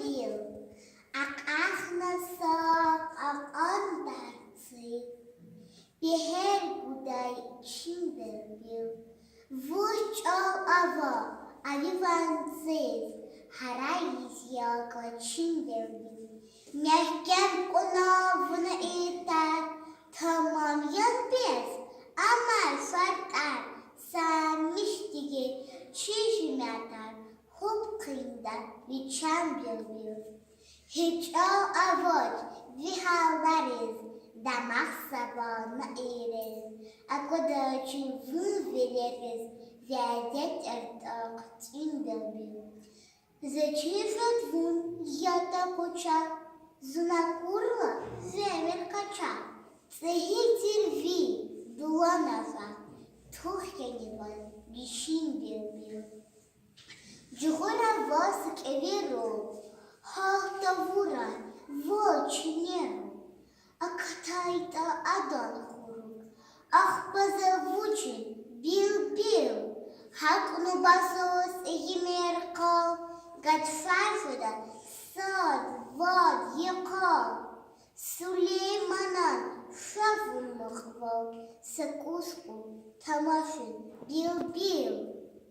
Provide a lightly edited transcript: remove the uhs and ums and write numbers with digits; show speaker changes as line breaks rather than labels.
біл, akasnasak akandarsız, bir her guday içindir bil. Vuç ol ava, alivansız, harayız yaklaşındır bil. Mehkem konavını eter, tamam yanbez, amal sartar, sanmıştığı çizmeler, hop kıyında biçen bil. Hiç ol avuç, vihallarız, damak sabahına eğeriz. Akıda çuvun veririz, verdet ertak tindabil. Zачифет вун, ята коча, зна курла, земель кача. Цегитер ви, дуанафа, тухяниван, бишиндербил. Джугора васк эверо, халтавура, волчнеру. Актайта адан хурук, ах позавучен, бил-бил. Hakunu basos eğimerkal, Gadfarfıda sad vad yakal. Süleymanan şavun mıhval, Sakusku tamaşın bil bil.